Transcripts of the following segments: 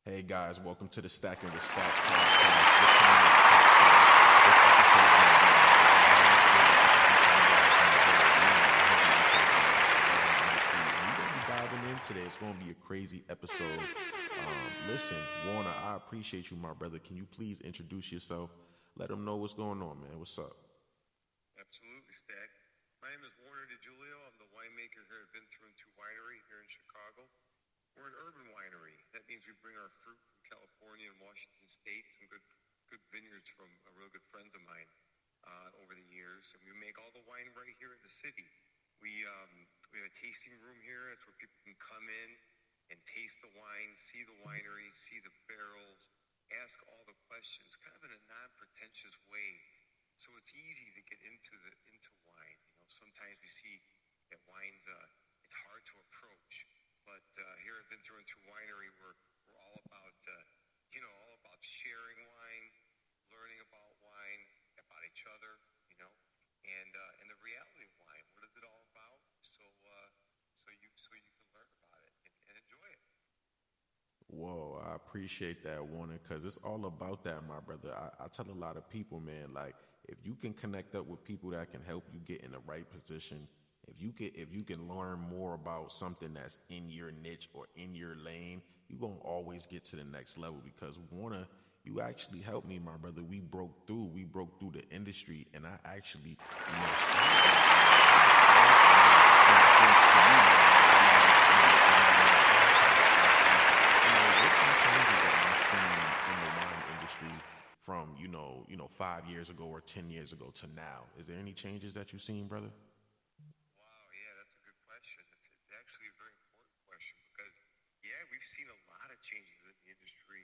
Hey guys, welcome to the Stackin with Stack podcast. We're coming in top 10. This episode is going to be we're going to be diving in today. It's going to be a crazy episode. Listen, Warner, I appreciate you, my brother. Can you please introduce yourself? Let them know what's going on, man. What's up? Absolutely, Stack. My name is Warner DeGiulio. I'm the winemaker here at Ventura and Two Winery here in Chicago. We're an urban winery. That means we bring our fruit from California and Washington State, some good vineyards from real good friends of mine over the years. And we make all the wine right here in the city. We have a tasting room here. That's where people can come in and taste the wine, see the winery, see the barrels, ask all the questions, kind of in a non-pretentious way. So it's easy to get into wine. You know, sometimes we see that wine's it's hard to approach. But here at Ventura and Two Winery, we're all about all about sharing wine, learning about wine, about each other, and the reality of wine. What is it all about? So you can learn about it and enjoy it. Whoa, I appreciate that, Warner, because it's all about that, my brother. I tell a lot of people, man, like, if you can connect up with people that can help you get in the right position, if you can learn more about something that's in your niche or in your lane, you're going to always get to the next level. Because Warner, you actually helped me, my brother. We broke through the industry, and I actually, what's some changes that you've seen in the wine industry from, 5 years ago or 10 years ago to now? Is there any changes that you've seen, brother? We've seen a lot of changes in the industry,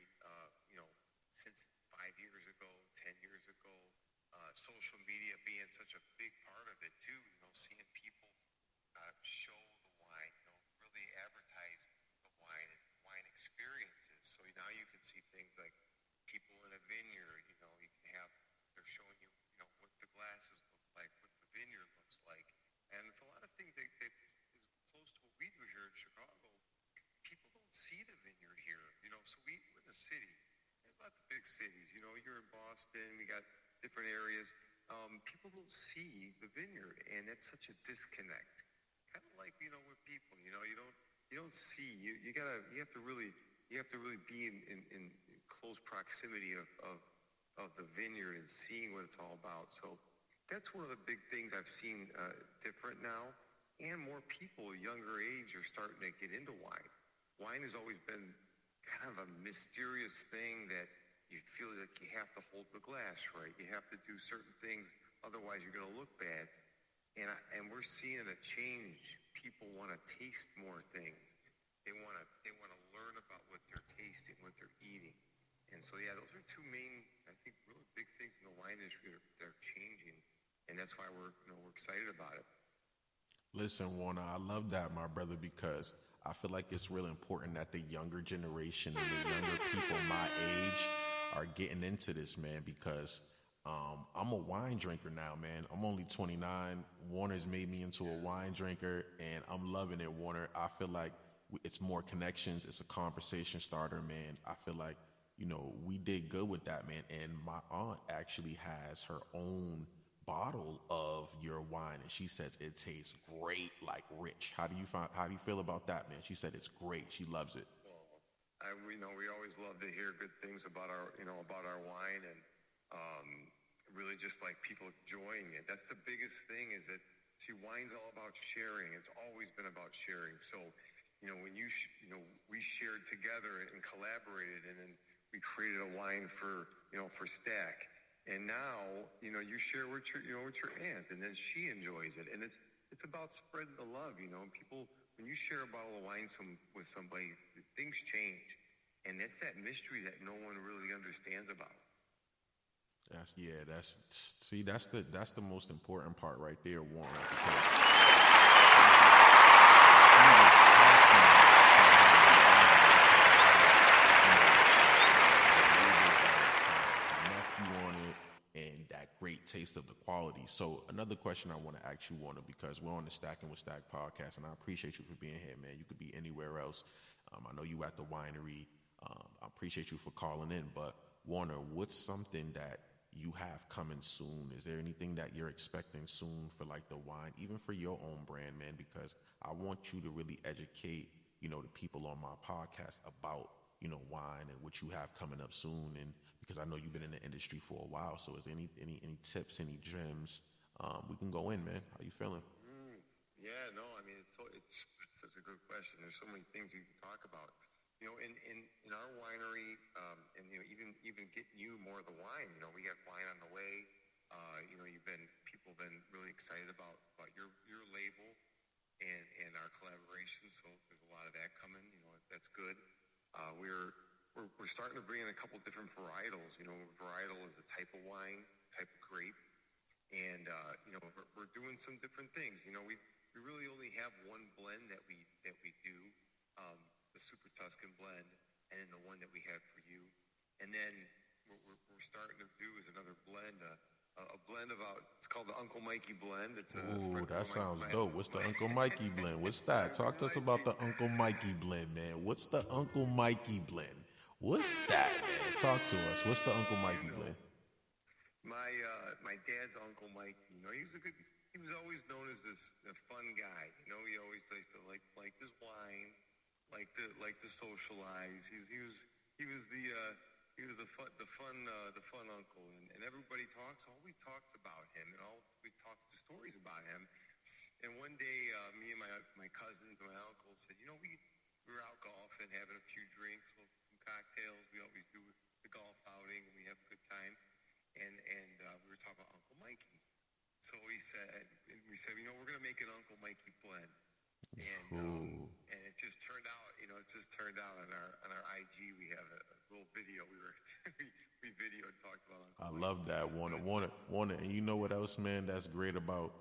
since 5 years ago, 10 years ago. Social media being such a big part of it too. Seeing people show the wine, really advertise the wine and wine experiences. So now you can see things like people in a vineyard. They're showing you, what the glasses look like, what the vineyard looks like, and it's a lot of things that is close to what we do here in Chicago. People don't see the vineyard here, so we're in the city. There's lots of big cities, you're in Boston, we got different areas. People don't see the vineyard, and that's such a disconnect. Kind of like, with people, you don't see, you have to really be in close proximity of the vineyard and seeing what it's all about. So that's one of the big things I've seen different now, and more people younger age are starting to get into wine. Wine has always been kind of a mysterious thing that you feel like you have to hold the glass right. You have to do certain things, otherwise you're going to look bad. And we're seeing a change. People want to taste more things. They want to learn about what they're tasting, what they're eating. And so, those are two main, I think, really big things in the wine industry that are changing. And that's why we're excited about it. Listen, Warner, I love that, my brother, because I feel like it's really important that the younger generation and the younger people my age are getting into this, man, because I'm a wine drinker now, man. I'm only 29. Warner's made me into a wine drinker, and I'm loving it, Warner. I feel like it's more connections. It's a conversation starter, man. I feel like, we did good with that, man. And my aunt actually has her own bottle of your wine, and she says it tastes great, like rich. How do you feel about that, man? She said it's great. She loves it. Well, we always love to hear good things about our wine, and really just like people enjoying it. That's the biggest thing, is that, see, wine's all about sharing. It's always been about sharing. So, when we shared together and collaborated, and then we created a wine for Stack. And now, you share with your aunt, and then she enjoys it. And it's about spreading the love, People, when you share a bottle of wine with somebody, things change. And it's that mystery that no one really understands about. That's the most important part right there, Warner. Great taste of the quality. So another question I want to ask you, Warner, because we're on the Stackin with Stack podcast, and I appreciate you for being here, man. You could be anywhere else. I know you at the winery. I appreciate you for calling in. But Warner, what's something that you have coming soon? Is there anything that you're expecting soon for like the wine, even for your own brand, man? Because I want you to really educate, the people on my podcast about, wine and what you have coming up soon. And because I know you've been in the industry for a while, so is there any tips, any gems? We can go in, man. How you feeling? Yeah, no, I mean, it's such a good question. There's so many things we can talk about. In our winery, and even getting you more of the wine. We got wine on the way. People have been really excited about your label and our collaboration. So there's a lot of that coming. That's good. We're starting to bring in a couple different varietals. Varietal is a type of wine, type of grape, and we're doing some different things. We really only have one blend that we do. The Super Tuscan blend, and then the one that we have for you. And then we're starting to do is another blend, a blend it's called the Uncle Mikey blend. Ooh, that sounds dope. What's the Uncle Mikey blend? What's that? Talk to us about the Uncle Mikey blend, man. What's the Uncle Mikey blend? What's that, man? Talk to us. What's the Uncle Mikey blend? My dad's Uncle Mikey. He was always known as the fun guy. He always liked to like his wine. Like to socialize. He was the fun uncle, and everybody always talks about him, and always talks the stories about him. And one day, me and my cousins and my uncle said, we were out golfing, having a few drinks, some cocktails. We always do the golf outing, and we have a good time. And we were talking about Uncle Mikey. So we said, we're gonna make an Uncle Mikey blend. And it just turned out, on our IG, we have a little video. We videoed and talked about Uncle I Mike. love that, Warner. And you know what else, man, that's great about,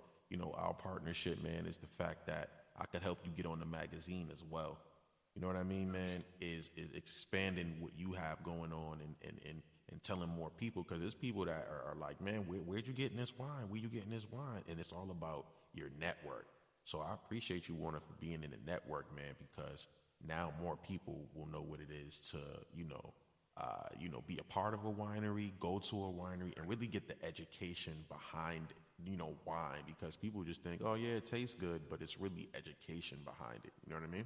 our partnership, man, is the fact that I could help you get on the magazine as well. You know what I mean, man, is expanding what you have going on and telling more people, because there's people that are like, man, where'd you getting this wine? Where you getting this wine? And it's all about your network. So I appreciate you, Warner, for being in the network, man, because now more people will know what it is to, be a part of a winery, go to a winery, and really get the education behind, wine, because people just think, oh, yeah, it tastes good, but it's really education behind it. You know what I mean?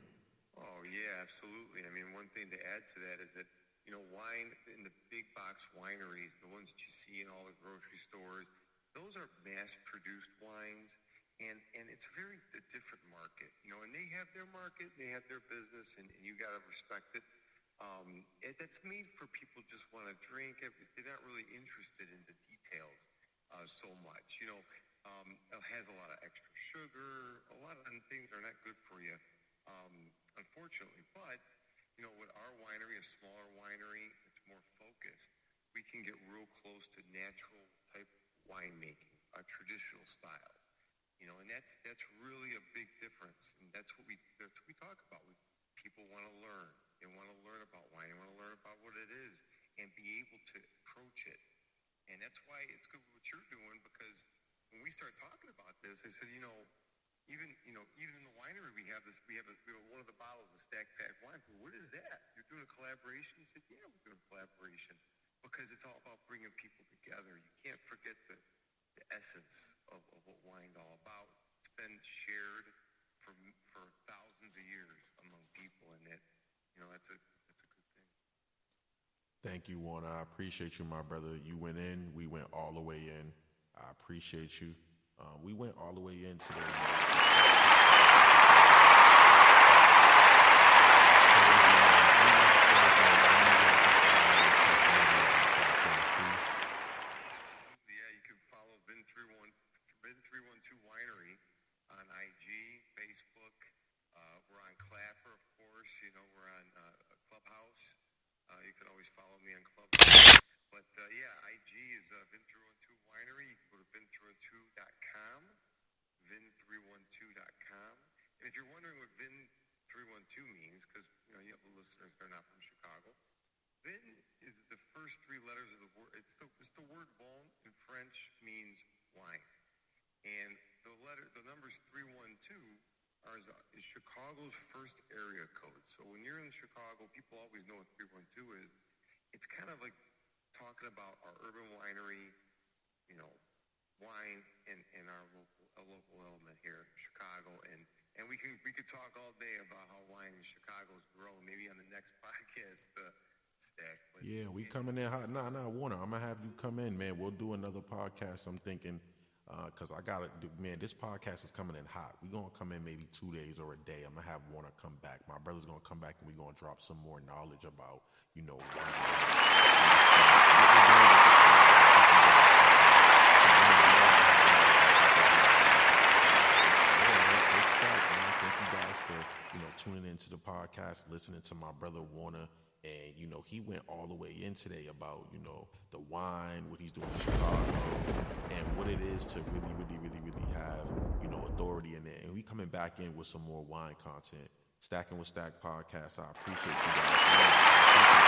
Oh, yeah, absolutely. I mean, one thing to add to that is that, wine in the big box wineries, the ones that you see in all the grocery stores, those are mass-produced wines. And it's a different market, and they have their market, they have their business, and you got to respect it. That's made for people who just want to drink. They're not really interested in the details so much. It has a lot of extra sugar, a lot of things that are not good for you, unfortunately. But, with our winery, a smaller winery, it's more focused. We can get real close to natural type winemaking, traditional styles. And that's really a big difference, and that's what we talk about. People want to learn. They want to learn about wine. They want to learn about what it is and be able to approach it. And that's why it's good what you're doing, because when we start talking about this, I said, even in the winery we have this. We have one of the bottles of Stack Pack wine. What is that? You're doing a collaboration? He said, yeah, we're doing a collaboration, because it's all about bringing people together. You can't forget the essence of what wine's all about. It's been shared for thousands of years among people, and that's a good thing. Thank you, Warner. I appreciate you, my brother. You went in. We went all the way in. I appreciate you. We went all the way in today. Vin312 Winery on IG, Facebook. We're on Clapper, of course. We're on Clubhouse. You can always follow me on Clubhouse. But IG is Vin312 Winery. You can go to vin312.com, vin312.com. And if you're wondering what Vin312 means, because you have the listeners that are not from Chicago, Vin is the first three letters of the word. It's the word vin in French means wine. And the numbers 312 is Chicago's first area code. So when you're in Chicago, people always know what 312 is. It's kind of like talking about our urban winery, you know, wine and our local element here in Chicago. And we could talk all day about how wine in Chicago's grown, maybe on the next podcast, Stack. But Yeah, we coming in hot. Nah, Warner, I'm going to have you come in, man. We'll do another podcast, I'm thinking, because I got to do, man, this podcast is coming in hot. We're going to come in maybe 2 days or a day. I'm going to have Warner come back. My brother's going to come back, and we're going to drop some more knowledge about, you know, thank you guys for, you know, tuning into the podcast, listening to my brother Warner. And, you know, he went all the way in today about, you know, the wine, what he's doing in Chicago, and what it is to really have, you know, authority in it. And we coming back in with some more wine content. Stackin with Stack podcast. I appreciate you guys.